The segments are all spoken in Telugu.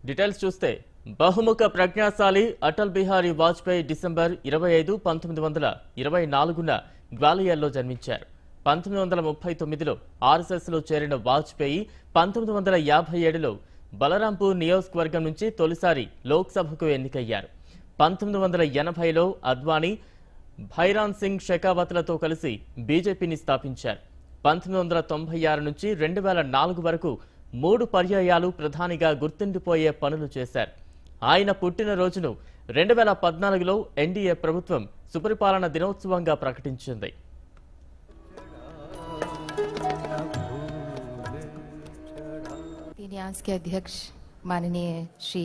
డీటెయిల్స్ చూస్తే బహుముఖ ప్రజ్ఞాశాలి అటల్ బిహారీ వాజ్పేయి డిసెంబర్ 25, 1924న గ్వాలియర్లో జన్మించారు. 1939లో ఆర్ఎస్ఎస్లో చేరిన వాజ్పేయి 1957లో బలరాంపూర్ నియోజకవర్గం నుంచి తొలిసారి లోక్సభకు ఎన్నికయ్యారు. 1980లో అద్వానీ, భైరాన్ సింగ్ షెకావత్లతో కలిసి బీజేపీని స్థాపించారు. 1996 నుంచి 2004 వరకు 3 పర్యాయాలు ప్రధానిగా గుర్తుండిపోయే పనులు చేశారు. ఆయన పుట్టినరోజును 2014లో ఎన్డీఏ ప్రభుత్వం సుపరిపాలన దినోత్సవంగా ప్రకటించింది. न्यास के अध्यक्ष माननीय श्री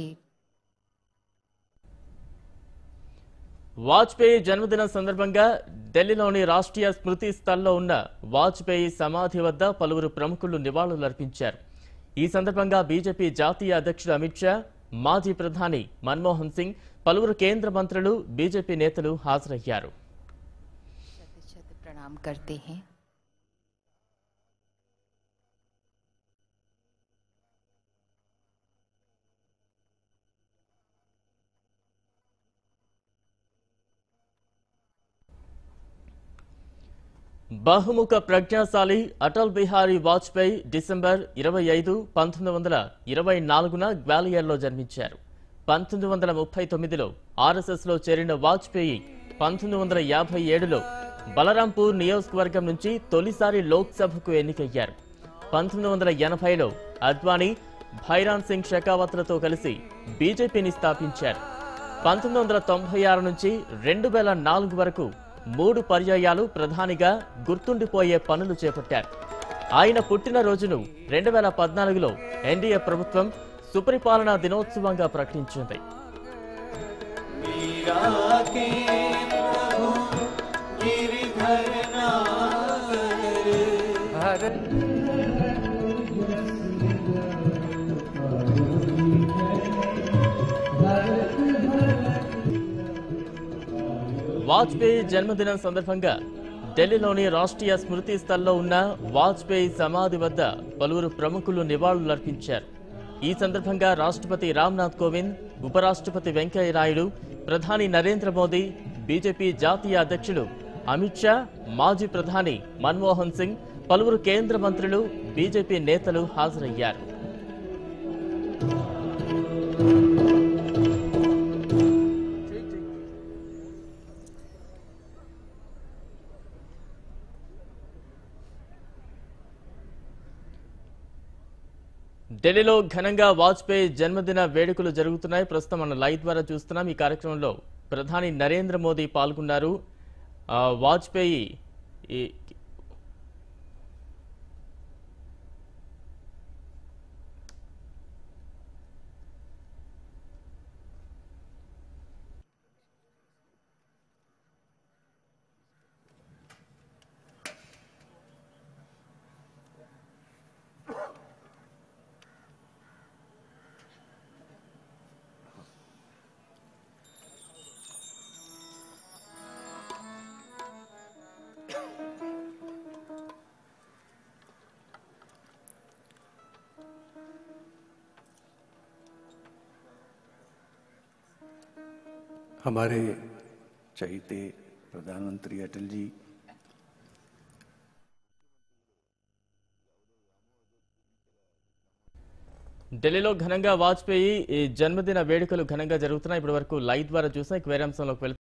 వాజ్పేయి జన్మదినం సందర్భంగా ఢిల్లీలోని రాష్ట్రీయ స్మృతి స్థల్లో ఉన్న వాజ్పేయి సమాధి వద్ద పలువురు ప్రముఖులు నివాళులర్పించారు. ఈ సందర్భంగా బీజేపీ జాతీయ అధ్యక్షుడు అమిత్ షా, మాజీ ప్రధాని మన్మోహన్ సింగ్, పలువురు కేంద్ర మంత్రులు, బీజేపీ నేతలు హాజరయ్యారు. प्रणाम करते हैं। బహుముఖ ప్రజ్ఞాశాలి అటల్ బిహారీ వాజ్పేయి డిసెంబర్ 25, 1924న గ్వాలియర్లో జన్మించారు. 1939లో ఆర్ఎస్ఎస్లో చేరిన వాజ్పేయి 1957లో బలరాంపూర్ నియోజకవర్గం నుంచి తొలిసారి లోక్సభకు ఎన్నికయ్యారు. 1980లో అద్వానీ, భైరాన్ సింగ్ షెకావత్లతో కలిసి బీజేపీని స్థాపించారు. 1996 నుంచి 2004 వరకు 3 పర్యాయాలు ప్రధానిగా గుర్తుండిపోయే పనులు చేపట్టారు. ఆయన పుట్టినరోజును 2014లో ఎన్డీఏ ప్రభుత్వం సుపరిపాలనా దినోత్సవంగా ప్రకటించింది. వాజ్పేయి జన్మదినం సందర్భంగా ఢిల్లీలోని రాష్ట్రీయ స్మృతి స్థల్లో ఉన్న వాజ్పేయి సమాధి వద్ద పలువురు ప్రముఖులు నివాళులర్పించారు. ఈ సందర్భంగా రాష్ట్రపతి రామ్నాథ్ కోవింద్, ఉపరాష్ట్రపతి వెంకయ్య నాయుడు, ప్రధాని నరేంద్ర మోదీ, బీజేపీ జాతీయ అధ్యక్షుడు అమిత్ షా, మాజీ ప్రధాని మన్మోహన్ సింగ్, పలువురు కేంద్ర మంత్రులు, బీజేపీ నేతలు హాజరయ్యారు. ఢిల్లీలో ఘనంగా వాజ్పేయి జన్మదిన వేడుకలు జరుగుతున్నాయి. ప్రస్తుతం మన లైవ్ ద్వారా చూస్తున్నాం. ఈ కార్యక్రమంలో ప్రధాని నరేంద్ర మోదీ పాల్గొన్నారు. వాజ్పేయి हमारे चहीते प्रधानमंत्री अटल जी ఢిల్లీలో ఘనంగా వాజ్పేయి జన్మదిన వేడుకలు ఘనంగా జరుగుతున్నాయి. ఇప్పటి వరకు లైవ్ ద్వారా చూసాం. వేరే అంశంలోకి